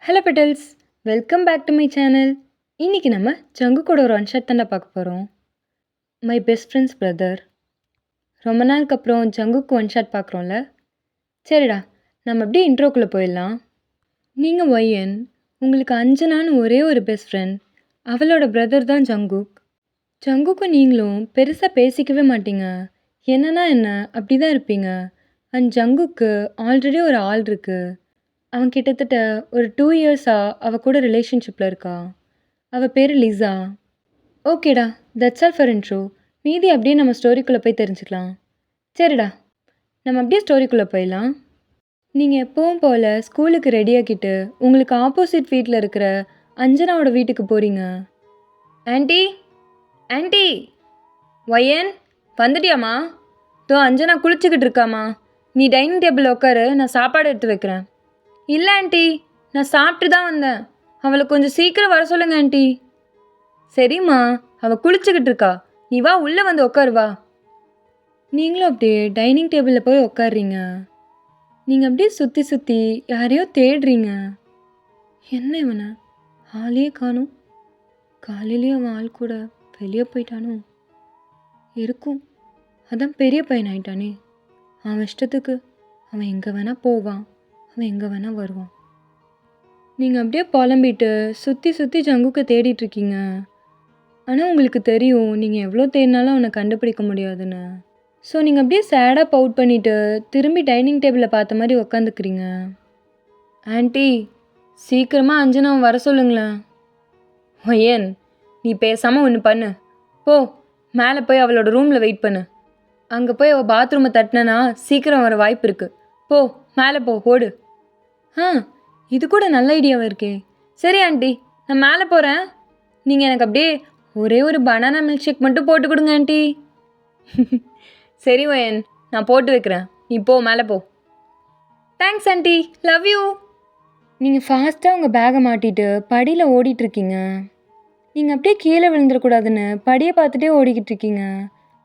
Hello petals, welcome back to my channel. இன்றைக்கி நம்ம ஜங்குக்கோட ஒரு ஒன் ஷாட் தாண்டா பார்க்க போகிறோம். My best friends brother. ரொம்ப நாளுக்கு அப்புறம் ஜங்குக்கு ஒன் ஷாட் பார்க்குறோம்ல. சரிடா, நம்ம அப்படியே இன்ட்ரோக்குள்ளே போயிடலாம். நீங்கள் ஒய்என், உங்களுக்கு அஞ்சனான்னு ஒரே ஒரு பெஸ்ட் ஃப்ரெண்ட், அவளோட பிரதர் தான் ஜங்குக். ஜங்குக்கும் நீங்களும் பெருசாக பேசிக்கவே மாட்டீங்க. என்னன்னா என்ன அப்படி தான் இருப்பீங்க. அண்ட் ஜங்குக்கு ஆல்ரெடி ஒரு ஆள் இருக்குது. அவன் கிட்டத்தட்ட ஒரு 2 இயர்ஸாக அவள் கூட ரிலேஷன்ஷிப்பில் இருக்கா. அவள் பேர் லிசா. ஓகேடா, தட்ஸ் ஆல் ஃபார் இன்ட்ரோ. மீதி அப்படியே நம்ம ஸ்டோரிக்குள்ளே போய் தெரிஞ்சுக்கலாம். சரிடா, நம்ம அப்படியே ஸ்டோரிக்குள்ளே போயிடலாம். நீங்கள் எப்பவும் போல் ஸ்கூலுக்கு ரெடியாக்கிட்டு உங்களுக்கு ஆப்போசிட் வீட்டில் இருக்கிற அஞ்சனாவோட வீட்டுக்கு போகிறீங்க. ஆண்டி, ஆண்டி, ஒயன் வந்துட்டியாம்மா? தோ அஞ்சனா குளிச்சுக்கிட்டு இருக்காம்மா. நீ டைனிங் டேபிளில் உட்காரு, நான் சாப்பாடு எடுத்து வைக்கிறேன். இல்லை ஆண்டி, நான் சாப்பிட்டு தான் வந்தேன். அவளை கொஞ்சம் சீக்கிரம் வர சொல்லுங்க ஆண்டி. சரிம்மா, அவள் குளிச்சுக்கிட்டு இருக்கா. நீ வா, உள்ளே வந்து உட்காரு வா. நீங்களும் அப்படியே டைனிங் டேபிளில் போய் உட்காடுறீங்க. நீங்கள் அப்படியே சுற்றி சுற்றி யாரையோ தேடுறீங்க. என்ன இவனை ஆளையே காணும். காலையிலேயே அவன் ஆள் கூட வெளியே போயிட்டானோ இருக்கும். அதான் பெரிய பையன் ஆயிட்டானே. அவன் இஷ்டத்துக்கு அவன் எங்கே வேணால் போவான், அவன் எங்கே வேணால் வருவான். நீங்கள் அப்படியே புலம்பிட்டு சுற்றி சுற்றி ஜங்குக்கை தேடிட்டுருக்கீங்க. ஆனால் உங்களுக்கு தெரியும் நீங்கள் எவ்வளோ தேடினாலும் அவனை கண்டுபிடிக்க முடியாதுன்னு. ஸோ நீங்கள் அப்படியே சேடாக பவுட் பண்ணிவிட்டு திரும்பி டைனிங் டேபிளில் பார்த்த மாதிரி உக்காந்துக்கிறீங்க. ஆண்டி, சீக்கிரமாக அஞ்சனாவை வர சொல்லுங்களேன். ஏன், நீ பேசாமல் ஒன்று பண்ணு. போ, மேலே போய் அவளோட ரூமில் வெயிட் பண்ணு. அங்கே போய் அவள் பாத்ரூமை தட்டினா சீக்கிரம் வர வாய்ப்பு இருக்குது. போ, மேலே போ, ஓடு. இது கூட நல்ல ஐடியாவாக இருக்கே. சரி ஆண்டி, நான் மேலே போகிறேன். நீங்கள் எனக்கு அப்படியே ஒரே ஒரு பனானா மில்க் ஷேக் மட்டும் போட்டு கொடுங்க ஆண்டி. சரி வயன், நான் போட்டு வைக்கிறேன். நீ போ, மேலே போ. Thanks aunty, love you. நீங்கள் ஃபாஸ்ட்டாக உங்கள் பேகை மாட்டிட்டு படியில் ஓடிட்டுருக்கீங்க. நீங்கள் அப்படியே கீழே விழுந்துடக்கூடாதுன்னு படியை பார்த்துட்டே ஓடிக்கிட்டு இருக்கீங்க.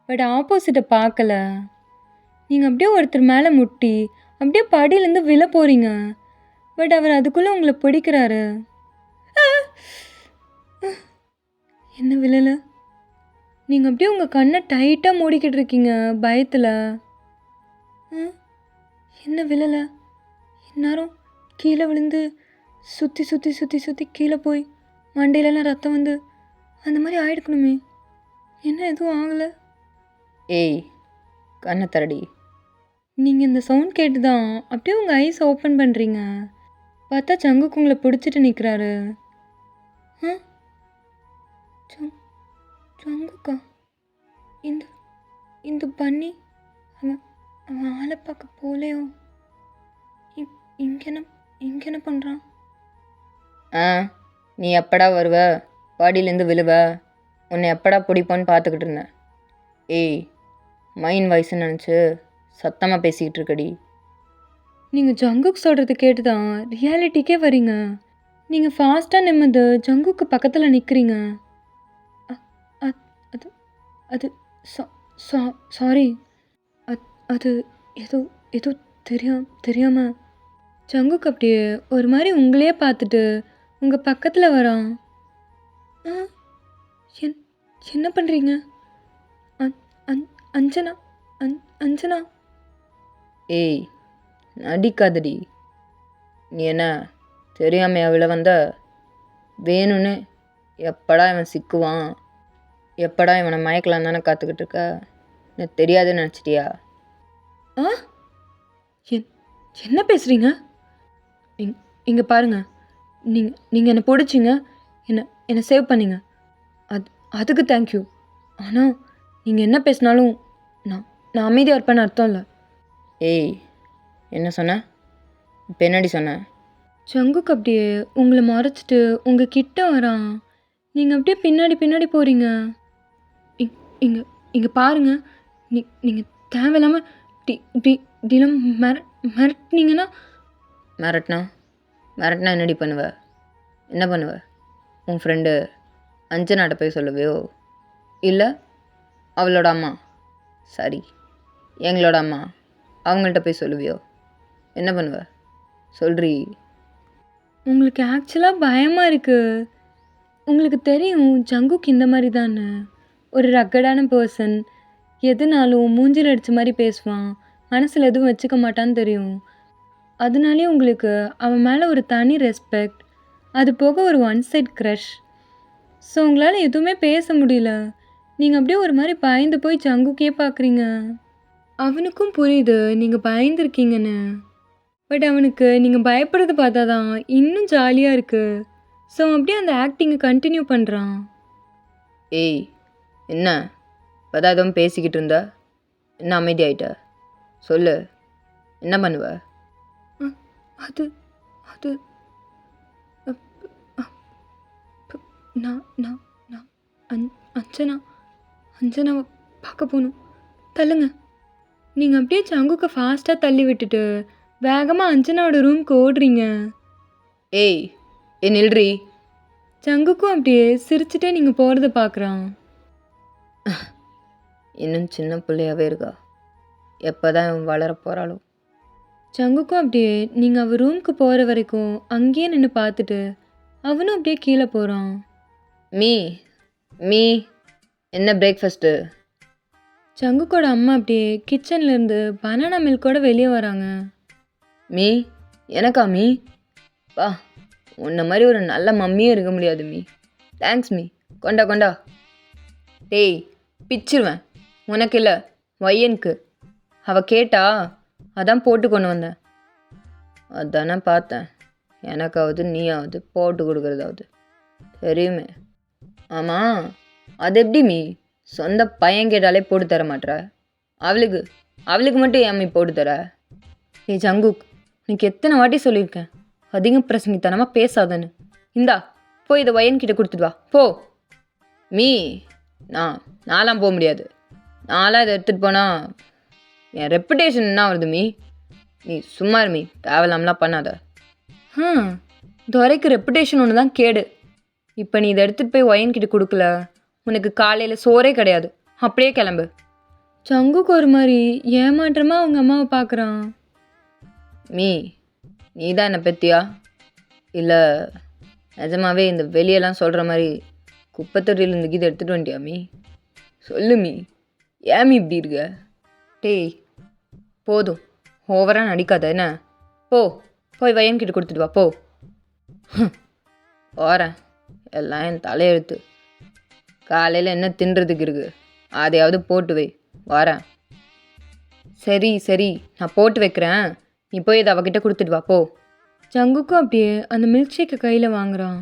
பட் ஆப்போசிட்டை பார்க்கல. நீங்கள் அப்படியே ஒருத்தர் மேலே முட்டி அப்படியே படியிலேருந்து விழ போகிறீங்க. பட் அவர் அதுக்குள்ளே உங்களை பிடிக்கிறாரு. என்ன விழலை? நீங்கள் அப்படியே உங்கள் கண்ணை டைட்டாக மூடிக்கிட்டு இருக்கீங்க பயத்தில். என்ன விழலை? இந்நேரம் கீழே விழுந்து சுற்றி சுற்றி சுற்றி சுற்றி கீழே போய் மண்டையிலலாம் ரத்தம் வந்து அந்த மாதிரி ஆகிடுக்கணுமே. என்ன எதுவும் ஆகலை? ஏய், கண்ணை தரடி. நீங்கள் இந்த சவுண்ட் கேட்டு தான் அப்படியே உங்கள் ஐஸ் ஓப்பன் பண்ணுறீங்க. பார்த்தா ஜங்குக்கு உங்களை பிடிச்சிட்டு நிற்கிறாரு. ஜங்குக்கா? இந்த இந்த பண்ணி அவன் அவன் ஆளை பார்க்க போலையோ? இங்கே என்ன பண்ணுறான்? நீ எப்படா வருவ? பாடியிலேருந்து விழுவ? உன்னை எப்படா பிடிப்போன்னு பார்த்துக்கிட்டு இருந்தேன். ஏய், மைண்ட் வயசுன்னு நினச்சி சத்தமாக பேசிக்கிட்டு இருக்கடி. நீங்கள் ஜங்குக்கு சொல்கிறது கேட்டு தான் ரியாலிட்டிக்கே வரீங்க. நீங்கள் ஃபாஸ்ட்டாக நிம்மது ஜங்குக்கு பக்கத்தில் நிற்கிறீங்க. அது அது சாரி, அது ஏதோ ஏதோ தெரியாமல் ஜங்குக்கு அப்படியே ஒரு மாதிரி உங்களையே பார்த்துட்டு உங்கள் பக்கத்தில் வரான். என்ன பண்ணுறீங்க? அஞ்சனா, அஞ்சனா. ஏய், நடிக்காதடி. நீ என்ன தெரியாமையா விழ வந்த? வேணும்னு எப்படா இவன் சிக்குவான், எப்படா இவனை மயக்கலாம் தானே காத்துக்கிட்டு இருக்க. எனக்கு தெரியாதுன்னு நினச்சிட்டியா? என்ன பேசுகிறீங்க? இங்கே பாருங்கள், நீங்கள் என்னை பிடிச்சிங்க, என்னை சேவ் பண்ணிங்க, அதுக்கு தேங்க்யூ. ஆனால் நீங்கள் என்ன பேசினாலும் நான் அமைதியாக இருப்பேன்னு அர்த்தம் இல்லை. ஏய், என்ன சொன்ன? இப்போ என்னடி சொன்ன? ஜங்குக்கு அப்படியே உங்களை மறைச்சிட்டு உங்கள் கிட்ட வரான். நீங்கள் அப்படியே பின்னாடி போகிறீங்க. இங்கே பாருங்கள், நீங்கள் தேவையில்லாமல் இப்படிலாம் மிரட்டினீங்கன்னா. மிரட்டினா என்னடி பண்ணுவ? என்ன பண்ணுவ? உன் ஃப்ரெண்டு அஞ்சனாட்ட போய் சொல்லுவியோ? இல்லை அவளோட அம்மா, சரி எங்களோட அம்மா, அவங்கள்ட்ட போய் சொல்லுவியோ? என்ன பண்ணுவ? சொல்றி. உங்களுக்கு ஆக்சுவலாக பயமாக இருக்குது. உங்களுக்கு தெரியும் ஜங்குக் இந்த மாதிரி தானே, ஒரு ரக்கடான பர்சன். எதுனாலும் மூஞ்சில் அடித்த மாதிரி பேசுவான், மனசில் எதுவும் வச்சுக்க மாட்டான்னு தெரியும். அதனாலே உங்களுக்கு அவன் மேலே ஒரு தனி ரெஸ்பெக்ட், அது போக ஒரு ஒன் சைட் க்ரஷ். ஸோ உங்களால் எதுவுமே பேச முடியல. நீங்கள் அப்படியே ஒரு மாதிரி பயந்து போய் ஜங்குக்கே பார்க்குறீங்க. அவனுக்கும் புரியுது நீங்கள் பயந்துருக்கீங்கன்னு. பட் அவனுக்கு நீங்கள் பயப்படுறது பார்த்தா தான் இன்னும் ஜாலியாக இருக்குது. ஸோ அவன் அப்படியே அந்த ஆக்டிங்கை கண்டினியூ பண்ணுறான். ஏய், என்ன இப்போதான் எதுவும் பேசிக்கிட்டு இருந்தா, என்ன அமைதியாயிட்ட? சொல்லு, என்ன பண்ணுவ? அது அது அப்- அப்- நான் நான் நான் அஞ்சனாவை பார்க்க போகணும். தள்ளுங்க. நீங்கள் அப்படியே ஜங்குக்கை ஃபாஸ்ட்டாக தள்ளி விட்டுட்டு வேகமாக அஞ்சனாவோட ரூம்க்கு ஓடுறீங்க. ஏய், நில்றி. ஜங்குக்கும் அப்படியே சிரிச்சுட்டே நீங்கள் போகிறத பார்க்குறான். இன்னும் சின்ன பிள்ளையாவே இருக்கா. எப்போ தான் இவன் வளர போகிறாளோ? ஜங்குக்கும் அப்படியே நீங்கள் அவள் ரூமுக்கு போகிற வரைக்கும் அங்கேயே நின்று பார்த்துட்டு அவனும் அப்படியே கீழே போகிறான். மீ மீ என்ன பிரேக்ஃபாஸ்ட்டு? ஜங்குக்கோட அம்மா அப்படியே கிச்சன்லேருந்து பனானா மில்கோட வெளியே வராங்க. மீ, எனக்கா மீ? பா, உன்ன மாதிரி ஒரு நல்ல மம்மியும் இருக்க முடியாது மீ. Thanks me. கொண்டா கொண்டா. டேய், பிச்சிருவேன். உனக்கு இல்லை, வையனுக்கு. அவள் கேட்டா அதான் போட்டு கொண்டு வந்தேன். அதானே பார்த்தேன். எனக்காவது நீயாவது போட்டு கொடுக்குறதாவது தெரியுமே. ஆமாம், அது எப்படி மீ சொந்த பையன் கேட்டாலே போட்டு தர மாட்ற? அவளுக்கு மட்டும் ஏன் மீ போட்டு தர? ஏய் ஜங்குக், உனக்கு எத்தனை வாட்டி சொல்லியிருக்கேன் அதிகம் பிரசங்கித்தனமாக பேசாதன்னு. இந்தா போய் இதை வயன்கிட்ட கொடுத்துட்டு வா போ. மீ, நான்லாம் போக முடியாது. நான்லாம் இதை எடுத்துகிட்டு போனால் என் ரெப்புடேஷன் என்ன வருது மீ? நீ சும்மா இரு மீ, தேவையில்லாமலாம் பண்ணாத. துரைக்கு ரெப்புடேஷன் ஒன்று தான் கேடு. இப்போ நீ இதை எடுத்துகிட்டு போய் ஒயன்கிட்ட கொடுக்கல, உனக்கு காலையில் சோறே கிடையாது. அப்படியே கிளம்பு. ஜங்குக்கு ஒரு மாதிரி ஏமாற்றமாக அவங்க அம்மாவை பார்க்குறான். மீ, நீ தான் என்னை பெத்தியா இல்லை நிஜமாவே இந்த வெளியெல்லாம் சொல்கிற மாதிரி குப்பைத்தொட்டியிலேருந்து கீதை எடுத்துகிட்டு வந்துட்டியா மீ? சொல்லு மீ, ஏன் மீ இப்படி இருக்க? டேய், போதும், ஓவராக நடிக்காத என்ன. போய் வயன்கிட்ட கொடுத்துட்டு வா போ. போகிறேன். எல்லாம் என் தலையெழுத்து. காலையில் என்ன தின்றதுக்கு இருக்குது, அதையாவது போட்டு வை. வரேன். சரி, நான் போட்டு வைக்கிறேன். நீ போய் இதை அவகிட்ட கொடுத்துட்டு வா போ. ஜங்குக்கும் அப்படியே அந்த மில்க் ஷேக்கை கையில் வாங்குறான்.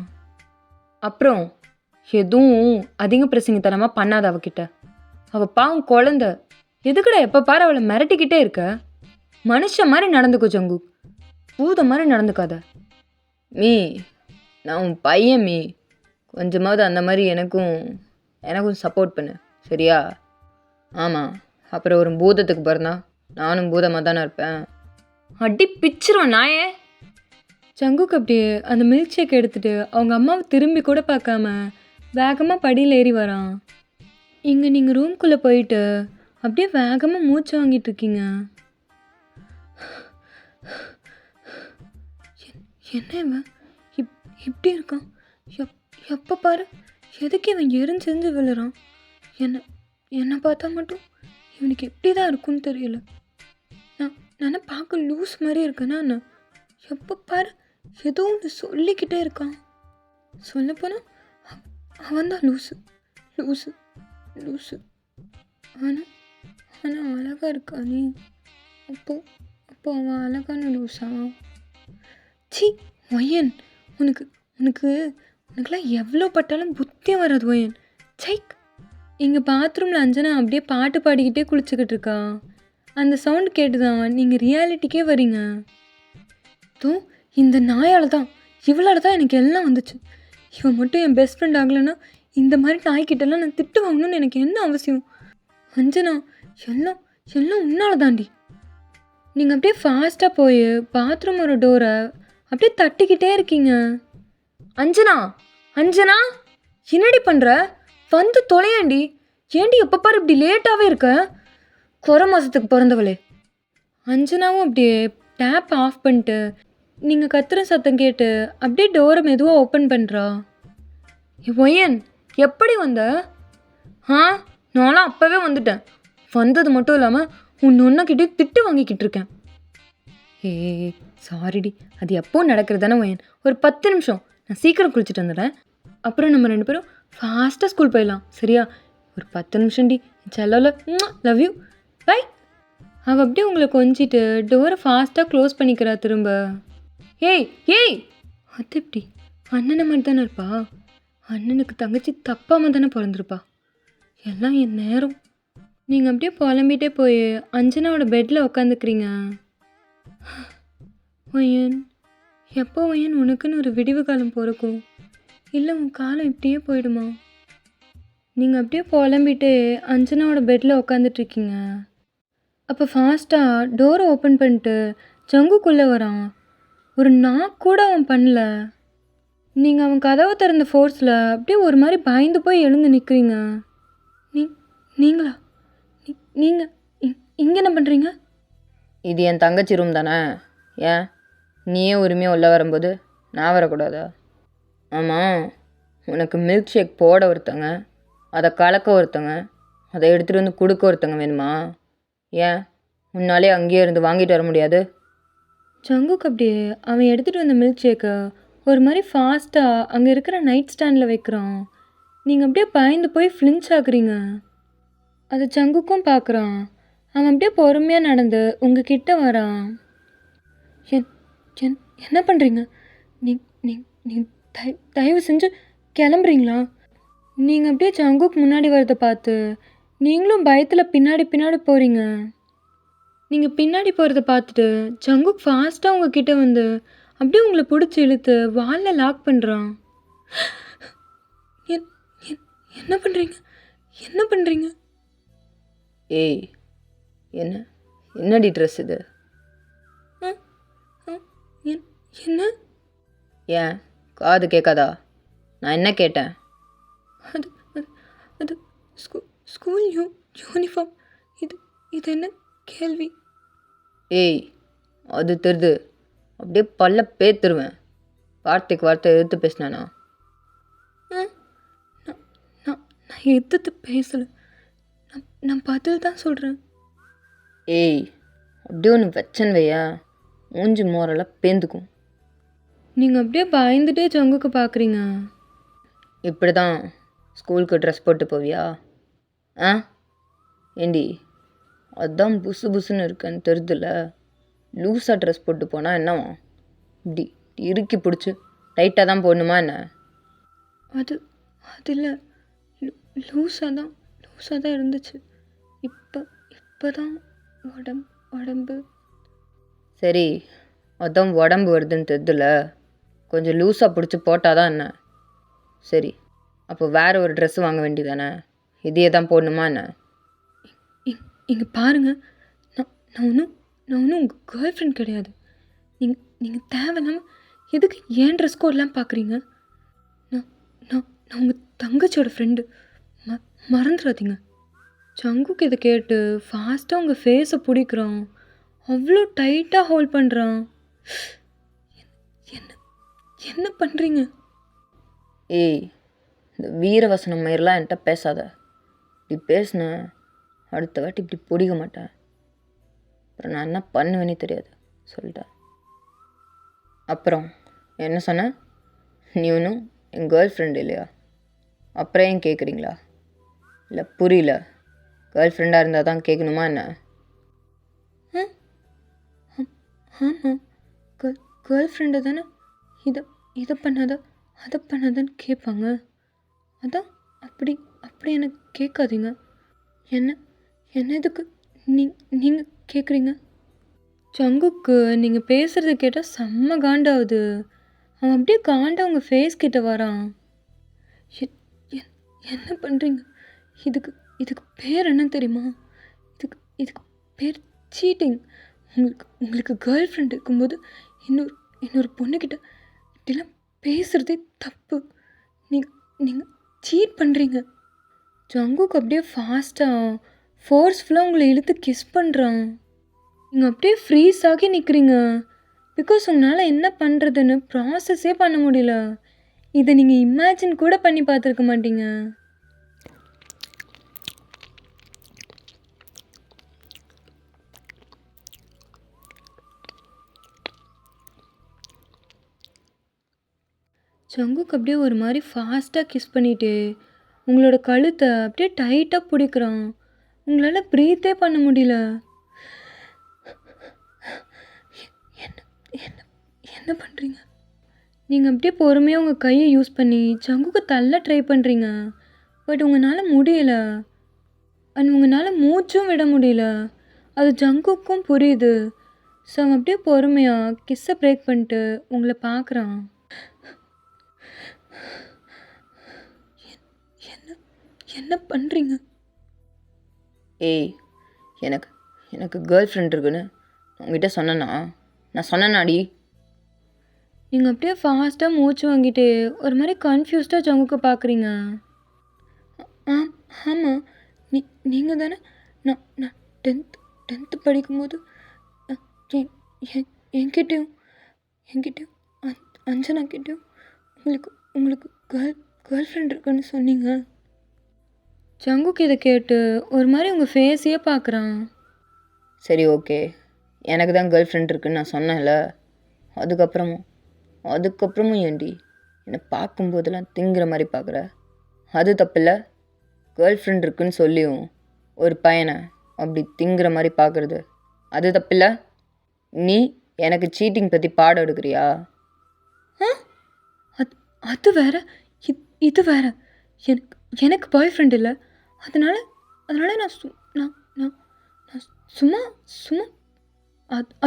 அப்புறம் எதுவும் அதிக பிரசங்கத்தனமாக பண்ணாத அவகிட்ட. அவள் பாவம் குழந்த. எதுக்குடா எப்போ பாரு அவளை மிரட்டிக்கிட்டே இருக்க? மனுஷன் மாதிரி நடந்துக்கோ ஜங்கு, பூத மாதிரி நடந்துக்காத. மீ, நான் உன் பையன் மீ. கொஞ்சமாவது அந்த மாதிரி எனக்கும் சப்போர்ட் பண்ணு சரியா? ஆமாம், அப்புறம் ஒரு பூதத்துக்கு பிறந்தா நானும் பூதமாக தானே இருப்பேன். அடி பிச்சிருவேன் நாயே. ஜங்குக்கு அப்படியே அந்த மில்க் ஷேக் எடுத்துகிட்டு அவங்க அம்மாவை திரும்பி கூட பார்க்காம வேகமாக படியில் ஏறி வரான். இங்கே நீங்கள் ரூம்குள்ளே போயிட்டு அப்படியே வேகமாக மூச்சு வாங்கிட்டு இருக்கீங்க. என்ன இவன் இப்படி இருக்கான்? எப்போ பாரு எதுக்கு இவன் எரிஞ்செறிஞ்சு விழுறான்? என்னை பார்த்தா மட்டும் இவனுக்கு எப்படி தான் இருக்குன்னு தெரியல. நான் பார்க்க லூஸ் மாதிரி இருக்கேன்னா நான் எப்போ பாரு ஏதோ ஒன்று சொல்லிக்கிட்டே இருக்கான். சொல்லப்போனால் அவன் தான் லூஸு. ஆனால் அழகாக இருக்கானே. அப்போ அவன் அழகான லூஸா? சி ஒயன், உனக்குலாம் எவ்வளோ பட்டாலும் புத்தி வராது ஒயன். சைக். இங்கே பாத்ரூமில் அஞ்சனா அப்படியே பாட்டு பாடிக்கிட்டே குளிச்சுக்கிட்டு இருக்கா. அந்த சவுண்டு கேட்டு தான் நீங்கள் ரியாலிட்டிக்கே வரீங்க. இந்த நாயால் தான் இவளால் தான் எனக்கு எல்லாம் வந்துச்சு. இவன் மட்டும் என் பெஸ்ட் ஃப்ரெண்ட் ஆகலைன்னா இந்த மாதிரி நாய்கிட்டலாம் நான் திட்டு வாங்கணும்னு எனக்கு என்ன அவசியம்? அஞ்சனா, எல்லாம் உன்னால தாண்டி. நீங்கள் அப்படியே ஃபாஸ்ட்டாக போய் பாத்ரூமோட டோரை அப்படியே தட்டிக்கிட்டே இருக்கீங்க. அஞ்சனா, என்னடி பண்ணுற? வந்து தொலையாண்டி. ஏண்டி எப்போ பாரு இப்படி லேட்டாகவே இருக்க? குறை மாதத்துக்கு பிறந்தவளே. அஞ்சனாவும் அப்படியே டேப் ஆஃப் பண்ணிட்டு நீங்கள் கத்துற சத்தம் கேட்டு அப்படியே டோரை மெதுவாக ஓப்பன் பண்ணுறா. ஒயன், எப்படி வந்த? ஆ, நான்லாம் அப்போவே வந்துட்டேன். வந்தது மட்டும் இல்லாமல் ஒன்றுக்கிட்டே திட்டு வாங்கிக்கிட்டு இருக்கேன். ஏய் சாரிடி, அது எப்போ நடக்கிறது தானே ஒயன். ஒரு 10 நிமிஷம், நான் சீக்கிரம் குளிச்சுட்டு வந்துடுறேன். அப்புறம் நம்ம 2 பேரும் ஃபாஸ்ட்டாக ஸ்கூல் போயிடலாம், சரியா? ஒரு 10 நிமிஷம்டி. செல்லல, லவ் யூ, பை. அவள் அப்படியே உங்களை கொஞ்சிட்டு டோரை ஃபாஸ்ட்டாக க்ளோஸ் பண்ணிக்கிறா திரும்ப. ஏய் ஏய், அது எப்படி? அண்ணனை மாதிரி தானே இருப்பா. அண்ணனுக்கு தங்கச்சி தப்பாமல் தானே பிறந்திருப்பா. எல்லாம் என் நேரம். நீங்கள் அப்படியே புலம்பிகிட்டே போய் அஞ்சனாவோட பெட்டில் உக்காந்துக்கிறீங்க. ஒயன், எப்போ ஒயன் உனக்குன்னு ஒரு விடிவு காலம் பிறக்கும்? இல்லை உன் காலம் இப்படியே போயிடுமா? நீங்கள் அப்படியே புலம்பிட்டு அஞ்சனாவோட பெட்டில் உக்காந்துட்ருக்கீங்க. அப்போ ஃபாஸ்ட்டாக டோரை ஓப்பன் பண்ணிட்டு ஜங்குக்குள்ளே வரான். ஒரு நாக் கூட அவன் பண்ணல. நீங்கள் அவன் கதவை திறந்த ஃபோர்ஸில் அப்படியே ஒரு மாதிரி பயந்து போய் எழுந்து நிற்கிறீங்க. நீங்களா? நீங்கள் இங்கே என்ன பண்ணுறீங்க? இது என் தங்கச்சி ரூம் தானே. ஏன் நீயே உரிமையாக உள்ளே வரும்போது நான் வரக்கூடாதா? ஆமாம், உனக்கு மில்க் ஷேக் போட ஒருத்தங்க, அதை கலக்க ஒருத்தங்க, அதை எடுத்துகிட்டு வந்து கொடுக்க ஒருத்தங்க வேணுமா? ஏன் உன்னாலே அங்கேயே இருந்து வாங்கிட்டு வர முடியாது? ஜங்குக்கு அப்படியே அவன் எடுத்துகிட்டு வந்த மில்க் ஷேக்கை ஒரு மாதிரி ஃபாஸ்ட்டாக அங்கே இருக்கிற நைட் ஸ்டாண்டில் வைக்கிறான். நீங்கள் அப்படியே பயந்து போய் ஃப்ளின்ச் ஆகுறீங்க. அதை ஜங்குக்கும் பார்க்குறான். அவன் அப்படியே பொறுமையாக நடந்து உங்கள் கிட்ட வரான். என்ன பண்ணுறீங்க? நீ தயவு செஞ்சு கிளம்புறீங்களா? நீங்கள் அப்படியே ஜங்குக்கு முன்னாடி வரதை பார்த்து நீங்களும் பயத்தில் பின்னாடி போகிறீங்க. நீங்கள் பின்னாடி போகிறத பார்த்துட்டு ஜங்குக் ஃபாஸ்ட்டாக உங்ககிட்ட வந்து அப்படியே உங்களை பிடிச்சி இழுத்து வாலில் லாக் பண்ணுறான். என்ன பண்ணுறீங்க? ஏய், என்னடி ட்ரெஸ் இது? என்ன? ஏன் காது கேட்காதா? நான் என்ன கேட்டேன்? அது அது அது ஸ்கூல் யூனிஃபார்ம். இது என்ன கேள்வி? ஏய், அது தெரிது, அப்படியே பல்ல பேத்துருவேன். வார்த்தைக்கு வார்த்தை எதிர்த்து பேசினானா? நான் எதிர்த்து பேசலை. நான் பதில் தான் சொல்கிறேன். ஏய், அப்படியே ஒன்று வச்சன் வையா, மூஞ்சி மோரெல்லாம் பேந்துக்கும். நீங்கள் அப்படியே பயந்துட்டே ஜங்குக்கு பார்க்குறீங்க. இப்படி தான் ஸ்கூலுக்கு ட்ரெஸ் போட்டு போவியா? ஆ ஏண்டி, அதுதான் புசு புசுன்னு இருக்குன்னு தெரியுதுல்ல. லூஸாக ட்ரெஸ் போட்டு போனால் என்னவா? இப்படி இறுக்கி பிடிச்சி டைட்டாக தான் போடணுமா என்ன? அது இல்லை, லூஸாக தான் இருந்துச்சு. இப்போ தான் உடம்பு. சரி, அதான் உடம்பு வருதுன்னு தெரியுதுல்ல, கொஞ்சம் லூஸாக பிடிச்சி போட்டால் தான் என்ன? சரி, அப்போ வேறு ஒரு ட்ரெஸ்ஸு வாங்க வேண்டியதானே? இதையே தான் போடணுமா என்ன? இங்கே பாருங்கள், நான் ஒன்றும் உங்கள் கேர்ள் ஃப்ரெண்ட் கிடையாது. நீங்கள் தேவையில்லாமல் எதுக்கு ஏன் ட்ரெஸ் கோட்லாம் பார்க்குறீங்க? நான் உங்கள் தங்கச்சியோட ஃப்ரெண்டு, மறந்துடாதீங்க. ஜங்குக்கு இதை கேட்டு ஃபாஸ்ட்டாக உங்கள் ஃபேஸை பிடிக்கிறான். அவ்வளோ டைட்டாக ஹோல்ட் பண்ணுறான். என்ன பண்ணுறீங்க? ஏய், இந்த வீரவசனம் மாதிரிலாம் என்கிட்ட பேசாத. இப்படி பேசினேன் அடுத்த வாட்டி இப்படி பிடிக்க மாட்டேன். அப்புறம் நான் என்ன பண்ணுவேனே தெரியாது, சொல்லிட்டேன். அப்புறம் என்ன சொன்ன? நீ ஒன்றும் என் கேர்ள் ஃப்ரெண்டு இல்லையா? அப்புறம் ஏன் கேட்குறீங்களா? இல்லை புரியல. கேர்ள் ஃப்ரெண்டாக இருந்தால் தான் கேட்கணுமா என்ன? ஆமாம், கேர்ள் ஃப்ரெண்டு தானே இதை பண்ணாத அதை பண்ணாதன்னு கேட்பாங்க. அதான் அப்படி எனக்கு கேட்காதீங்க. என்ன எதுக்கு நீங்கள் கேட்குறீங்க? ஜங்குக்கு நீங்கள் பேசுகிறத கேட்டால் செம்ம காண்டாகுது. அவன் அப்படியே காண்டா உங்கள் ஃபேஸ் கிட்ட வரான். என்ன பண்ணுறீங்க? இதுக்கு பேர் என்ன தெரியுமா? இதுக்கு பேர் சீட்டிங். உங்களுக்கு கேர்ள் ஃப்ரெண்ட் இருக்கும்போது இன்னொரு பொண்ணுக்கிட்ட இப்படிலாம் பேசுகிறதே தப்பு. நீங்கள் சீட் பண்ணுறீங்க. ஜங்குக்கு அப்படியே ஃபாஸ்ட்டாக ஃபோர்ஸ்ஃபுல்லாக உங்களை இழுத்து கிஸ் பண்ணுறான். நீங்கள் அப்படியே ஃப்ரீஸ் ஆகி நிற்கிறீங்க. பிகாஸ் உங்களால் என்ன பண்ணுறதுன்னு ப்ராசஸே பண்ண முடியல. இதை நீங்கள் இமேஜின் கூட பண்ணி பார்த்துருக்க மாட்டீங்க. ஜங்குக் அப்படியே ஒரு மாதிரி ஃபாஸ்ட்டாக கிஸ் பண்ணிட்டு உங்களோட கழுத்தை அப்படியே டைட்டாக பிடிக்கிறான். உங்களால் ப்ரீத்தே பண்ண முடியல. என்ன என்ன என்ன பண்ணுறீங்க? நீங்கள் அப்படியே பொறுமையாக உங்கள் கையை யூஸ் பண்ணி ஜங்குக்கு தள்ள ட்ரை பண்ணுறீங்க. பட் உங்களால் முடியல. அண்ட் உங்களால் மூச்சும் விட முடியல. அது ஜங்குக்கும் புரியுது. ஸோ அவன் அப்படியே பொறுமையாக கிஸ்ஸை பிரேக் பண்ணிட்டு உங்களை பார்க்குறான். என்ன என்ன பண்ணுறீங்க? ஏய், எனக்கு எனக்கு கேர்ள் ஃப்ரெண்ட் இருக்குன்னு உங்ககிட்ட சொன்னேனா? நான் சொன்னேனாடி? நீங்கள் அப்படியே ஃபாஸ்ட்டாக மூச்சு வாங்கிட்டு ஒரு மாதிரி கன்ஃபியூஸ்டாக ஜங்குக்கு பார்க்குறீங்க. ஆமாம், நீங்கள் தானே நான் நான் டென்த்து படிக்கும்போது என்கிட்டயும் அஞ்சனா கிட்டேயும் உங்களுக்கு உங்களுக்கு கேர்ள் ஃப்ரெண்ட் இருக்குன்னு சொன்னீங்க. ஜங்குக்கு இதை கேட்டு ஒரு மாதிரி உங்கள் ஃபேஸையே பார்க்குறான். சரி, ஓகே, எனக்கு தான் கேர்ள் ஃப்ரெண்ட் இருக்குன்னு நான் சொன்னேன்ல. அதுக்கப்புறமும் ஏண்டி என்னை பார்க்கும்போதெல்லாம் திங்குற மாதிரி பார்க்குற? அது தப்பில்ல. கேர்ள் ஃப்ரெண்ட் இருக்குன்னு சொல்லியும் ஒரு பையனை அப்படி திங்குற மாதிரி பார்க்குறது அது தப்பில்ல. நீ எனக்கு சீட்டிங் பற்றி பாடம் எடுக்கிறியா? அது வேற, இது வேற. எனக்கு பாய் ஃப்ரெண்ட் இல்லை. அதனால நான் சும்மா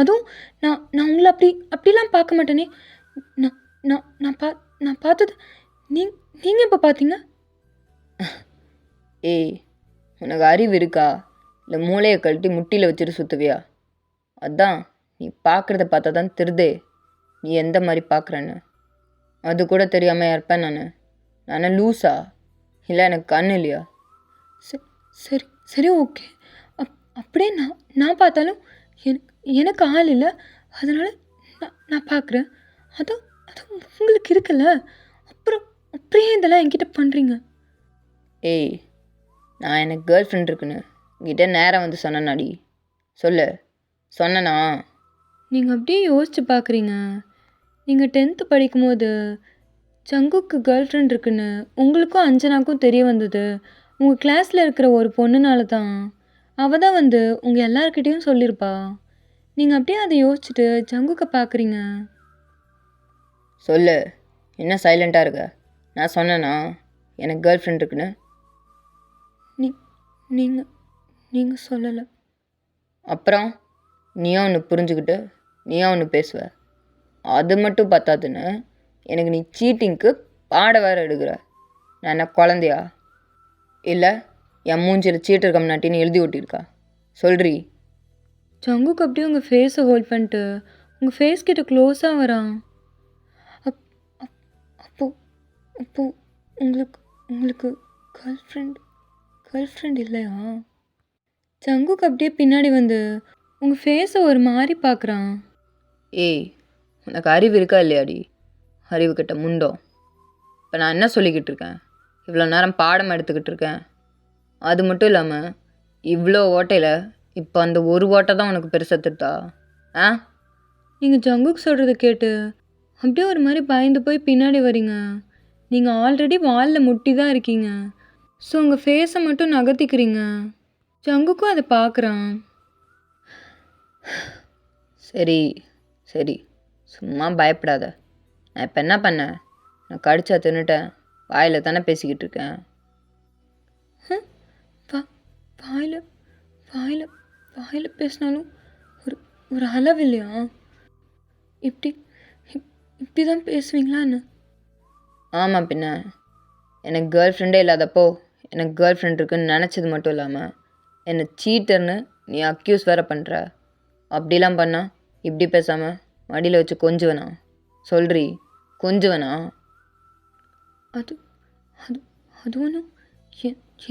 அதுவும் நான் உங்களை அப்படிலாம் பார்க்க மாட்டேனே. நான் பார்த்தது நீங்கள் இப்போ பார்த்தீங்க? ஏய், உனக்கு அறிவு இருக்கா? இல்லை மூளையை கழட்டி முட்டியில் வச்சுட்டு சுற்றுவியா? அதான் நீ பார்க்குறத பார்த்தா தான் திருதே நீ எந்த மாதிரி பார்க்குறேன்னு. அது கூட தெரியாமல் இருப்பேன் நான் லூஸா? இல்லை எனக்கு கண் இல்லையா? சரி சரி, ஓகே. அப்படியே நான் பார்த்தாலும் எனக்கு ஆள் இல்லை. அதனால் நான் பார்க்குறேன். அதுவும் உங்களுக்கு இருக்குல்ல, அப்புறம் அப்படியே இதெல்லாம் என்கிட்ட பண்ணுறீங்க. ஏய், நான் எனக்கு கேர்ள் ஃப்ரெண்ட் இருக்குன்னு உங்ககிட்ட நேரம் வந்து சொன்னேனாடி? சொன்னனா? நீங்கள் அப்படியே யோசித்து பார்க்குறீங்க. நீங்கள் 10th படிக்கும்போது ஜங்குக்கு கேர்ள் ஃப்ரெண்ட் இருக்குன்னு உங்களுக்கும் அஞ்சனாக்கும் தெரிய வந்தது உங்கள் கிளாஸில் இருக்கிற ஒரு பொண்ணுனால தான். அவள் தான் வந்து உங்கள் எல்லாருக்கிட்டேயும் சொல்லியிருப்பா. நீங்கள் அப்படியே அதை யோசிச்சுட்டு ஜங்குக்கை பார்க்குறீங்க. சொல்லு, என்ன சைலண்ட்டாக இருக்க? நான் சொன்னேனா எனக்கு கேர்ள் ஃப்ரெண்ட் இருக்குன்னு? நீங்கள் சொல்லலை. அப்புறம் நீயா ஒன்று புரிஞ்சுக்கிட்டு நீயா ஒன்று பேசுவ. அது மட்டும் பத்தாதுன்னு எனக்கு நீ சீட்டிங்க்கு பாட வேறு எடுக்கிற. நான் என்ன குழந்தையா? இல்லை என் மூஞ்சியில் சீட்டர் கம்னாட்டின்னு எழுதி ஓட்டியிருக்கா? சொல்றி. ஜங்குக்கு அப்படியே உங்கள் ஃபேஸை ஹோல்ட் பண்ணிட்டு உங்கள் ஃபேஸ் கிட்ட க்ளோஸாக வரான். அப்போ உங்களுக்கு கேர்ள் ஃப்ரெண்ட் இல்லையா? ஜங்குக்கு அப்படியே பின்னாடி வந்து உங்கள் ஃபேஸை ஒரு மாதிரி பார்க்குறான். ஏய், உனக்கு அறிவு இருக்கா இல்லையாடி? அறிவு கிட்ட முண்டோம். இப்போ நான் என்ன சொல்லிக்கிட்டு இருக்கேன்? இவ்வளோ நேரம் பாடம் எடுத்துக்கிட்டு இருக்கேன். அது மட்டும் இல்லாமல் இவ்வளோ ஓட்டையில் இப்போ அந்த ஒரு ஓட்டை தான் உனக்கு பெருசாக திட்டா? நீங்கள் ஜங்குக்கு சொல்கிறத கேட்டு அப்படியே ஒரு மாதிரி பயந்து போய் பின்னாடி வரீங்க. நீங்கள் ஆல்ரெடி வாலில் முட்டி தான் இருக்கீங்க. ஸோ உங்கள் ஃபேஸை மட்டும் நகர்த்திக்கிறீங்க. ஜங்குக்கும் அதை பார்க்குறான். சரி, சும்மா பயப்படாத. நான் இப்போ என்ன பண்ணேன்? நான் கடிச்சா தின்னுட்டேன். வாயில் தானே பேசிக்கிட்டு இருக்கேன். வாயில் பேசினாலும் ஒரு அளவு இல்லையா? இப்படி தான் பேசுவீங்களா என்ன? ஆமாம், பின்ன எனக்கு கேர்ள் ஃப்ரெண்டே இல்லாதப்போ எனக்கு கேர்ள் ஃப்ரெண்ட் இருக்குன்னு நினச்சது மட்டும் இல்லாமல் என்னை சீட்டர்னு நீ அக்யூஸ் வேறு பண்ணுற. அப்படிலாம் பண்ணா இப்படி பேசாமல் மடியில் வச்சு கொஞ்சுவனா? சொல்றி, கொஞ்சுவனா? அது ஒன்றும்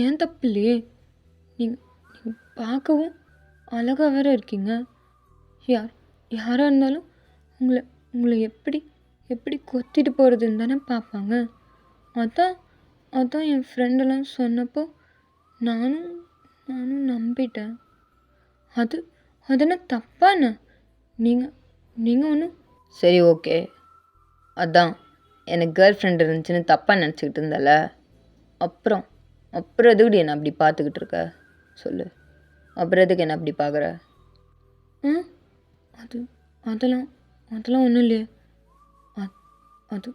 ஏன் தப்பு இல்லையே. நீங்கள் பார்க்கவும் அழகாக வேறு இருக்கீங்க. யாராக இருந்தாலும் உங்களை உங்களை எப்படி எப்படி கொத்திட்டு போகிறதுன்னு தானே பார்ப்பாங்க. அதான் அதான் என் ஃப்ரெண்டெல்லாம் சொன்னப்போ நானும் நானும் நம்பிட்டேன். அது என்ன தப்பாண்ணே? நீங்கள் நீங்கள் ஒன்றும் சரி, ஓகே. அதான் எனக்கு கேர்ள் ஃப்ரெண்ட் இருந்துச்சுன்னு தப்பாக நினச்சிக்கிட்டு இருந்தல, அப்புறம் அப்புறம் எதுக்குடி என்னை அப்படி பார்த்துக்கிட்டு இருக்க சொல்லு. அப்புறம் எதுக்கு என்ன அப்படி பார்க்குற? அது அதெல்லாம் அதெல்லாம் ஒன்றும் இல்லையே. அது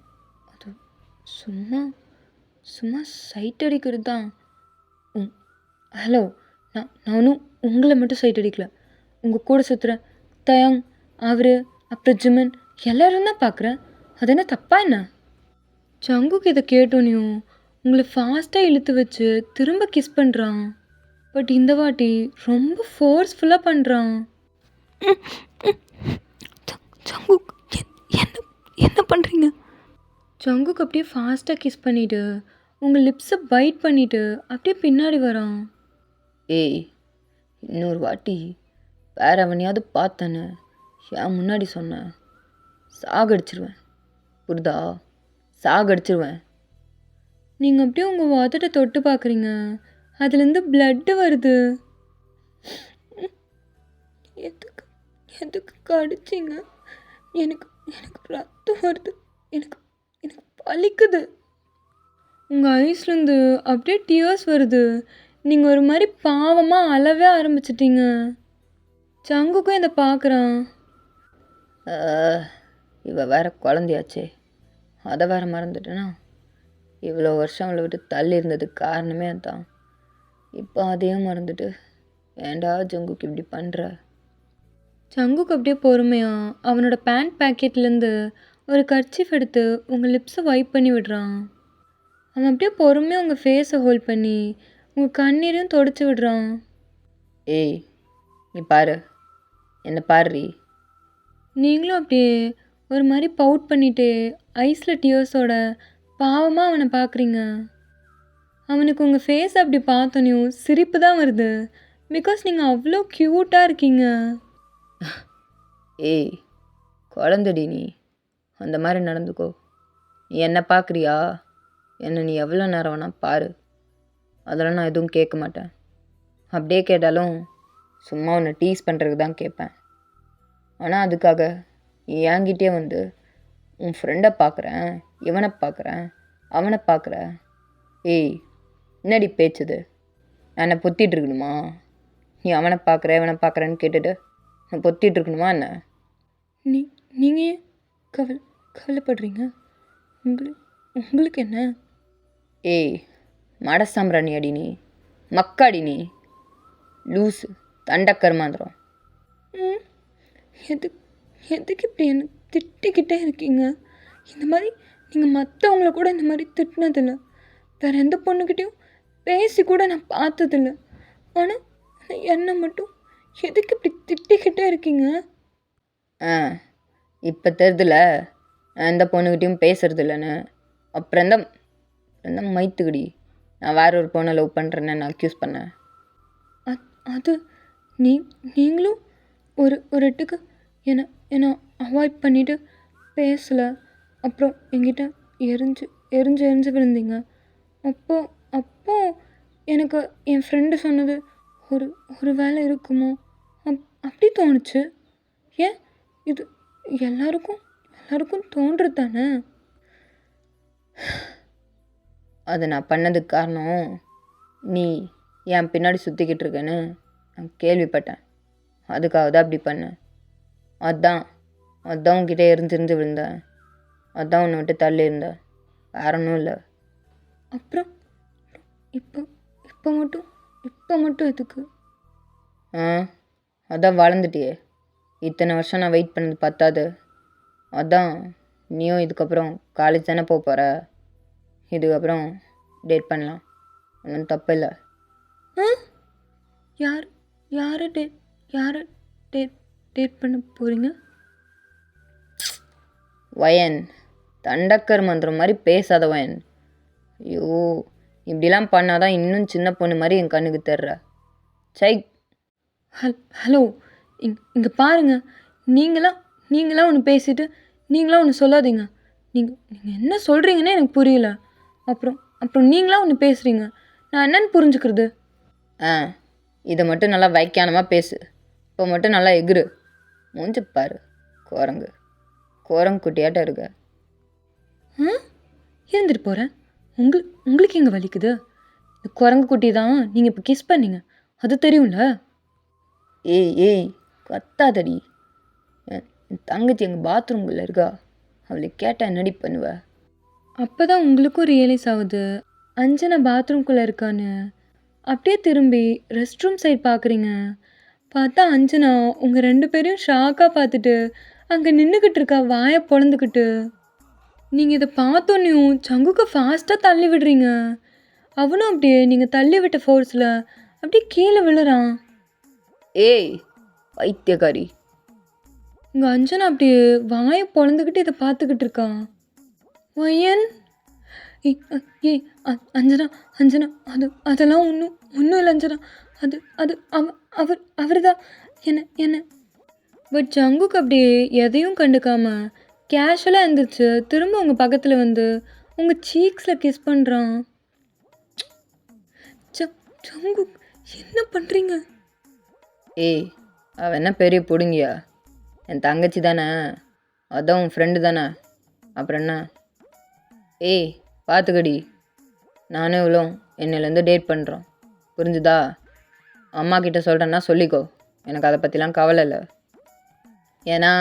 அது சும்மா சும்மா சைட் அடிக்கிறது தான். ஹலோ, நான் ஒன்றும் உங்களை மட்டும் சைட் அடிக்கல. உங்கள் கூட சுற்றுற தயாங், அவர், அப்புறம் ஜிமன் எல்லோரும் தான் பார்க்குறேன். அது என்ன தப்பா என்ன? ஜங்குக்கு இதை கேட்டோனையும் உங்களை ஃபாஸ்ட்டாக இழுத்து வச்சு திரும்ப கிஸ் பண்ணுறான். பட் இந்த வாட்டி ரொம்ப ஃபோர்ஸ்ஃபுல்லாக பண்ணுறான். ஜங்குக் என்ன என்ன பண்ணுறீங்க? ஜங்குக்கு அப்படியே ஃபாஸ்ட்டாக கிஸ் பண்ணிவிட்டு உங்கள் லிப்ஸை பைட் பண்ணிவிட்டு அப்படியே பின்னாடி வரான். ஏய், இன்னொரு வாட்டி வேற அவனையாவது பார்த்தேன்னு ஏன் முன்னாடி சொன்னேன், சாகடிச்சிருவேன். புரிதா? சாகடிச்சிருவேன். நீங்கள் அப்படியே உங்கள் வாத்தட்டை தொட்டு பார்க்குறீங்க, அதுலேருந்து பிளட்டு வருது. எதுக்கு எதுக்கு கடிச்சிங்க? எனக்கு எனக்கு ரத்தம் வருது. எனக்கு எனக்கு வலிக்குது. உங்கள் ஐஸ்லேருந்து அப்படியே டியர்ஸ் வருது. நீங்கள் ஒரு மாதிரி பாவமாக அழவே ஆரம்பிச்சிட்டீங்க. ஜங்குக்கும் இதை பார்க்குறான். இவ வேற குழந்தையாச்சே, அதை வேற மறந்துட்டேனா? இவ்வளோ வருஷம் அவளை விட்டு தள்ளி இருந்ததுக்கு காரணமே அதான். இப்போ அதையும் மறந்துட்டு ஏன்டா ஜங்குக்கு இப்படி பண்ணுற? ஜங்குக்கு அப்படியே பொறுமையாக அவனோட பேண்ட் பேக்கெட்லேருந்து ஒரு கர்ச்சீஃப் எடுத்து உங்கள் லிப்ஸை வைப் பண்ணி விடுறான். அவன் அப்படியே பொறுமையாக உங்கள் ஃபேஸை ஹோல்ட் பண்ணி உங்கள் கண்ணீரையும் தொடச்சி விடுறான். ஏய், நீ பாரு, என்ன பாருறி. நீங்களும் அப்படியே ஒரு மாதிரி பவுட் பண்ணிட்டு ஐஸில் டியர்ஸோட பாவமாக அவனை பார்க்குறீங்க. அவனுக்கு உங்கள் ஃபேஸ் அப்படி பார்த்தோனையும் சிரிப்பு தான் வருது. பிகாஸ் நீங்கள் அவ்வளோ க்யூட்டாக இருக்கீங்க. ஏய், குழந்தடி நீ, அந்த மாதிரி நடந்துக்கோ. நீ என்ன பார்க்குறியா? என்னை நீ எவ்வளோ நேரம் வேணால் பாரு, அதெல்லாம் நான் எதுவும் கேட்க மாட்டேன். அப்படியே கேட்டாலும் சும்மா உன்னை டீஸ் பண்ணுறதுக்கு தான் கேட்பேன். ஆனால் அதுக்காக நீ என்கிட்டே வந்து உன் ஃப்ரெண்டை பார்க்குறேன், இவனை பார்க்குறேன், அவனை பார்க்குற. ஏய், என்னடி பேச்சுது? நான் என்ன பொத்திட்டு இருக்கணுமா? நீ அவனை பார்க்குற இவனை பார்க்குறேன்னு கேட்டுட்டு நான் பொத்திட்டு இருக்கணுமா என்ன? நீங்கள் ஏன் கவலைப்படுறீங்க? உங்களுக்கு என்ன? ஏய், மடசாம்பிராணி அடி நீ, மக்காடி நீ, லூஸு, தண்டக்கருமாந்திரம். எதுக்கு இப்படி என்ன திட்டிக்கிட்டே இருக்கீங்க? இந்த மாதிரி நீங்கள் மற்றவங்கள கூட இந்த மாதிரி திட்டினதில்லை. வேறு எந்த பொண்ணுக்கிட்டையும் பேசி கூட நான் பார்த்ததில்ல. ஆனால் என்னை மட்டும் எதுக்கு இப்படி திட்டிக்கிட்டே இருக்கீங்க? இப்போ தெரிதுல நான் எந்த பொண்ணுக்கிட்டையும் பேசுறது இல்லைன்னு. அப்புறம் எந்த மைத்துக்குடி நான் வேற ஒரு பொண்ணை லவ் பண்ணுறேன்னு நான் அக்யூஸ் பண்ணேன். அது நீங்களும் ஒரு இடத்துக்கு என்னை அவாய்ட் பண்ணிவிட்டு பேசலை. அப்புறம் என்கிட்ட எரிஞ்சு விழுந்தீங்க. அப்போ எனக்கு என் ஃப்ரெண்டு சொன்னது ஒரு வேலை இருக்குமோ அப்படி தோணுச்சு. ஏன் இது எல்லாருக்கும் தோன்றுறது தானே? அதை நான் பண்ணதுக்கு காரணம் நீ என் பின்னாடி சுற்றிக்கிட்டு இருக்கேன்னு நான் கேள்விப்பட்டேன். அதுக்காக தான் அப்படி பண்ணேன். அதான் உன்கிட்ட எரிஞ்சு விழுந்தேன். அதான் உன்னை விட்டு தள்ளி இருந்தேன், வேற ஒன்றும் இல்லை. அப்புறம் இப்போ மட்டும் எதுக்கு? அதான் வளர்ந்துட்டியே. இத்தனை வருஷம் நான் வெயிட் பண்ணது பத்தாது. அதான் நீயும் இதுக்கப்புறம் காலேஜ் தானே போகிற. இதுக்கப்புறம் டேட் பண்ணலாம், ஒன்றும் தப்பு இல்லை. யாரை டேட் பண்ண போகிறீங்க? வயன், தண்டக்கர் மந்திரம் மாதிரி பேசாத வயன். ஐயோ, இப்படிலாம் பண்ணாதான் இன்னும் சின்ன பொண்ணு மாதிரி என் கண்ணுக்கு தெரிற. சை. ஹலோ, இங்கே பாருங்கள். நீங்களாம் ஒன்று பேசிட்டு நீங்களாம் ஒன்று சொல்லாதீங்க. நீங்கள் நீங்கள் என்ன சொல்கிறீங்கன்னே எனக்கு புரியல. அப்புறம் அப்புறம் நீங்களாம் ஒன்று பேசுகிறீங்க. நான் என்னன்னு புரிஞ்சுக்கிறது? ஆ, இதை மட்டும் நல்லா வைக்கானமாக பேசு. இப்போ மட்டும் நல்லா எகிரு. மூஞ்சி பாரு, குரங்கு குட்டியாட்டம் இருக்க. ஆ, இருந்துட்டு போகிறேன். உங்களுக்கு எங்கே வலிக்குது? இந்த குரங்கு குட்டி தான் நீங்கள் இப்போ கிஸ் பண்ணீங்க, அது தெரியும்ல? ஏய் ஏய், கத்தாதடி. என் தங்கச்சி எங்கள் பாத்ரூம்குள்ளே இருக்கா. அவளை கேட்டால் என்னடி பண்ணுவ? அப்போ தான் உங்களுக்கும் ரியலைஸ் ஆகுது அஞ்சனா பாத்ரூம்குள்ளே இருக்கான்னு. அப்படியே திரும்பி ரெஸ்ட் ரூம் சைட் பார்க்குறீங்க. பார்த்தா அஞ்சனா உங்கள் 2 பேரையும் ஷாக்காக பார்த்துட்டு அங்கே நின்றுக்கிட்டு இருக்கா, வாயை பொழந்துக்கிட்டு. நீங்கள் இதை பார்த்தோன்னையும் சங்குக்கு ஃபாஸ்ட்டாக தள்ளி விடுறீங்க. அவனும் அப்படியே நீங்கள் தள்ளி விட்ட ஃபோர்ஸில் அப்படியே கீழே விழுறான். ஏய் பைத்தியக்காரி. இங்கே அஞ்சனா அப்படியே வாயை பொழந்துக்கிட்டு இதை பார்த்துக்கிட்டு இருக்கான். வயன் ஏய் அஞ்சனா அஞ்சனா அதெல்லாம் ஒன்றும் இல்லை அஞ்சனா. அது அது அவர் தான் என்ன. பட் ஜங்குக்கு அப்படியே எதையும் கண்டுக்காம கேஷுவலாக எழுந்திரிச்சு திரும்ப உங்கள் பக்கத்தில் வந்து உங்கள் சீக்ஸில் கிஸ் பண்ணுறான். ஜங்கு என்ன பண்ணுறீங்க? ஏய், அவள் என்ன பெரிய பிடுங்கியா? என் தங்கச்சி தானே, அதான் உன் ஃப்ரெண்டு தானே, அப்புறம் என்ன? ஏய் பார்த்துக்கடி, நானும் இவ்வளோ என்னிலேருந்து டேட் பண்ணுறோம், புரிஞ்சுதா? அம்மா கிட்ட சொல்கிறேன்னா சொல்லிக்கோ, எனக்கு அதை பற்றிலாம் கவலை இல்லை. ஏன்னா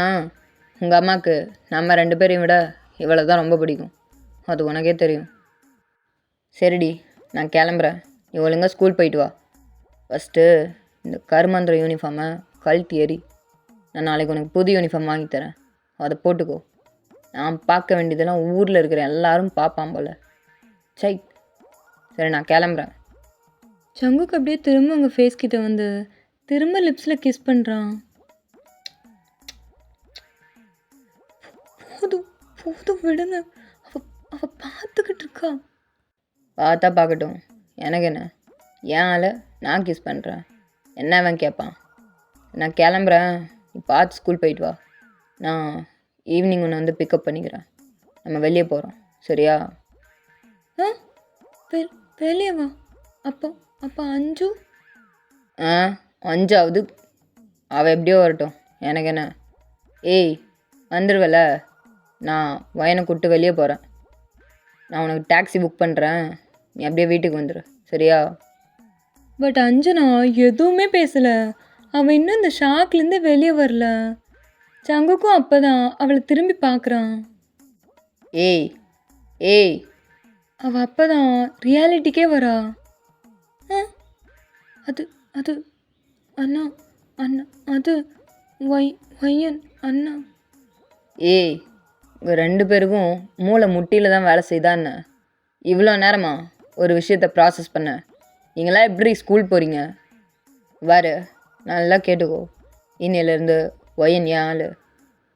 உங்கள் அம்மாவுக்கு நம்ம 2 பேரையும் விட இவ்வளோ தான் ரொம்ப பிடிக்கும், அது உனக்கே தெரியும். சரிடி, நான் கிளம்புறேன். நீ ஒழுங்காக ஸ்கூல் போயிட்டு வா. ஃபஸ்ட்டு இந்த கருமந்திர யூனிஃபார்மை கழட்டி ஏறி, நான் நாளைக்கு உனக்கு புது யூனிஃபார்ம் வாங்கி தரேன், அதை போட்டுக்கோ. நான் பார்க்க வேண்டியதெல்லாம் ஊரில் இருக்கிற எல்லாரும் பார்ப்பான் போல. சை, சரி நான் கிளம்புறேன். ஜங்குக்கு அப்படியே திரும்ப உங்கள் ஃபேஸ் கிட்ட வந்து திரும்ப லிப்ஸில் கிஸ் பண்ணுறான். போதும் விடுங்க. அவ பார்த்துக்கிட்டு இருக்கா. பார்த்தா பார்க்கட்டும், எனக்கு என்ன? ஏன் ஆளை நான் கிஸ் பண்ணுறேன், என்ன அவன் கேட்பான்? நான் கிளம்புறேன், நீ பார்த்து ஸ்கூல் போயிட்டு வா. நான் ஈவினிங் ஒன்று வந்து பிக்கப் பண்ணிக்கிறேன், நம்ம வெளியே போகிறோம், சரியா? ஆ, வெளியே வா. அப்போ அஞ்சு? ஆ, 5வது அவள் எப்படியோ வரட்டும், எனக்கு என்ன? ஏய் வந்துடுவல, நான் வயனை கூப்பிட்டு வெளியே போகிறேன். நான் உனக்கு டாக்ஸி புக் பண்ணுறேன், நீ அப்படியே வீட்டுக்கு வந்துடு, சரியா? பட் அஞ்சனா எதுவுமே பேசலை. அவன் இன்னும் இந்த ஷாக்லேருந்து வெளியே வரல. ஜங்குக்கும் அப்போ தான் அவளை திரும்பி பார்க்குறான். ஏய் ஏய், அவள் அப்போ தான் ரியாலிட்டிக்கே வரா. ஆ, அது அது அண்ணா அண்ணா அது வையன் அண்ணா. ஏய், உங்கள் 2 பேருக்கும் மூளை முட்டியில் தான் வேலை செய்தான்னு இவ்வளோ நேரமா ஒரு விஷயத்தை ப்ராசஸ் பண்ண. நீங்களாம் எப்படி ஸ்கூல் போகிறீங்க? வேறு நல்லா கேட்டுக்கோ, இன்னிலேருந்து ஒயன் ஏன் ஆள்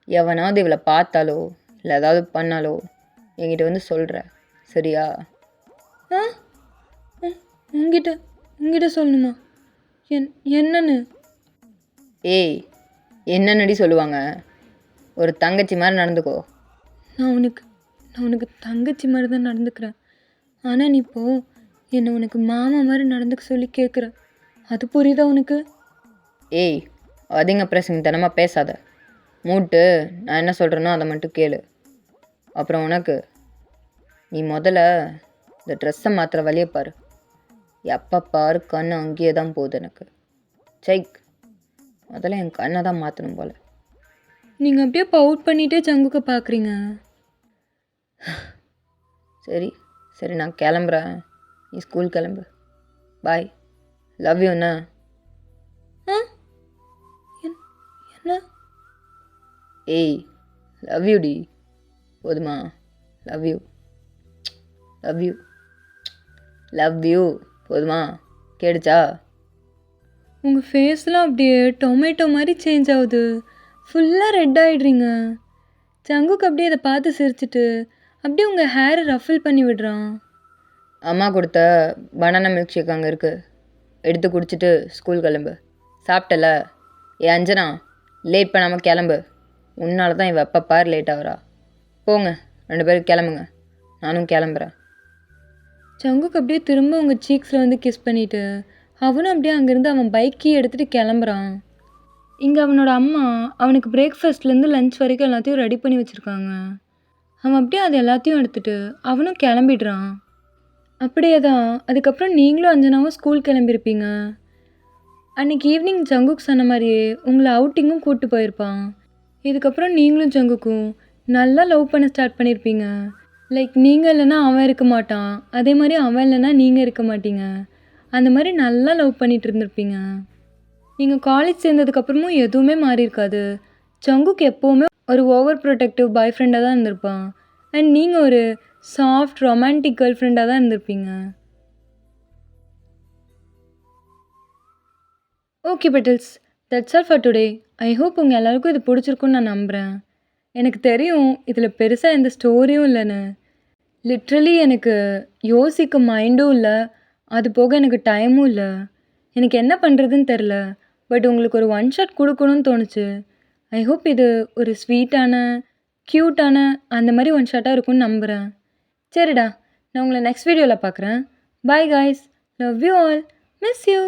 எவனாவது இவளை பார்த்தாலோ இல்லை ஏதாவது பண்ணாலோ என்கிட்ட வந்து சொல்கிற, சரியா? ஆ, உங்ககிட்ட சொல்லணுமா? என்னன்னு? ஏய், என்னன்னடி சொல்லுவாங்க? ஒரு தங்கச்சி மாதிரி நடந்துக்கோ. நான் உனக்கு தங்கச்சி மாதிரி தான் நடந்துக்கிறேன். ஆனால் நீ இப்போ என்னை உனக்கு மாமா மாதிரி நடந்துக்க சொல்லி கேட்குற, அது புரியுதா உனக்கு? ஏய், அதிக பிரசங்கத்தனமாக பேசாத. மூட்டு நான் என்ன சொல்கிறேனோ அதை மட்டும் கேளு. அப்புறம் உனக்கு, நீ முதல்ல இந்த ட்ரெஸ்ஸை மாத்திர வழியை பாரு. எப்போ பாரு கண்ணு அங்கேயே தான் போகுது எனக்கு. சைக், முதல்ல என் கண்ணை தான் மாற்றணும் போல். நீங்கள் அப்படியே பவுட் பண்ணிகிட்டே ஜங்குக்க பார்க்குறீங்க. சரி சரி, நான் கிளம்புறேன், நீ ஸ்கூல் கிளம்பு. பாய், லவ் யூ அண்ணா. ஆ, என்ன? ஏய், லவ் யூ டி, போதுமா? Love you love you love you, போதுமா? கேடுச்சா? உங்கள் ஃபேஸ்லாம் அப்படியே டொமேட்டோ மாதிரி சேஞ்ச் ஆகுது. ஃபுல்லாக ரெட் ஆகிடுறீங்க. ஜங்குக்கு அப்படியே அதை பார்த்து சிரிச்சிட்டு அப்படியே உங்கள் ஹேரை ரஃபில் பண்ணி விடுறான். அம்மா கொடுத்த பனானா மில்க் ஷேக் அங்கே இருக்குது, எடுத்து குடிச்சிட்டு ஸ்கூல் கிளம்பு. சாப்பிட்டல? ஏ அஞ்சனா, லேட் பண்ணாமல் கிளம்பு. உன்னால தான் இவ எப்போ பார் லேட் ஆகுறா. போங்க 2 பேரும் கிளம்புங்க, நானும் கிளம்புறேன். ஜங்குக் அப்படியே திரும்ப அவங்க சீக்ஸில் வந்து கிஸ் பண்ணிவிட்டு அவனும் அப்படியே அங்கேருந்து அவன் பைக்கே எடுத்துகிட்டு கிளம்புறான். இங்கே அவனோட அம்மா அவனுக்கு பிரேக்ஃபாஸ்ட்லேருந்து லஞ்ச் வரைக்கும் எல்லாத்தையும் ரெடி பண்ணி வச்சுருக்காங்க. அவன் அப்படியே அது எல்லாத்தையும் எடுத்துகிட்டு அவனும் கிளம்பிடுறான். அப்படியே தான் அதுக்கப்புறம் நீங்களும் அஞ்சனாவும் ஸ்கூல் கிளம்பியிருப்பீங்க. அன்றைக்கி ஈவினிங் ஜங்குக் சொன்ன மாதிரியே உங்களை அவுட்டிங்கும் கூப்பிட்டு போயிருப்பான். இதுக்கப்புறம் நீங்களும் ஜங்குக்கும் நல்லா லவ் பண்ண ஸ்டார்ட் பண்ணியிருப்பீங்க. லைக் நீங்கள் இல்லைன்னா அவன் இருக்க மாட்டான், அதே மாதிரி அவன் இல்லைன்னா நீங்கள் இருக்க மாட்டீங்க. அந்த மாதிரி நல்லா லவ் பண்ணிகிட்டு இருந்திருப்பீங்க. நீங்கள் காலேஜ் சேர்ந்ததுக்கப்புறமும் எதுவுமே மாறி இருக்காது. ஜங்குக் எப்போவுமே ஒரு ஓவர் ப்ரொடெக்டிவ் பாய் ஃப்ரெண்டாக தான் இருந்திருப்பான். அண்ட் நீங்கள் ஒரு சாஃப்ட் ரொமான்டிக் கேர்ள் ஃப்ரெண்டாக தான் இருந்திருப்பீங்க. Okay petals, that's all for today. I hope உங்கள் எல்லாருக்கும் இது பிடிச்சிருக்குன்னு நான் நம்புகிறேன். எனக்கு தெரியும் இதில் பெருசாக எந்த ஸ்டோரியும் இல்லைன்னு. லிட்ரலி எனக்கு யோசிக்க மைண்டும் இல்லை, அது போக எனக்கு டைமும் இல்லை. எனக்கு என்ன பண்ணுறதுன்னு தெரில. பட் உங்களுக்கு ஒரு ஒன் ஷாட் கொடுக்கணும்னு தோணுச்சு. ஐ ஹோப் இது ஒரு ஸ்வீட்டான க்யூட்டான அந்த மாதிரி ஒன் ஷாட்டாக இருக்கும்னு நம்புகிறேன். சரிடா, நான் உங்களை நெக்ஸ்ட் வீடியோவில் பார்க்குறேன். Bye guys, love you all, miss you.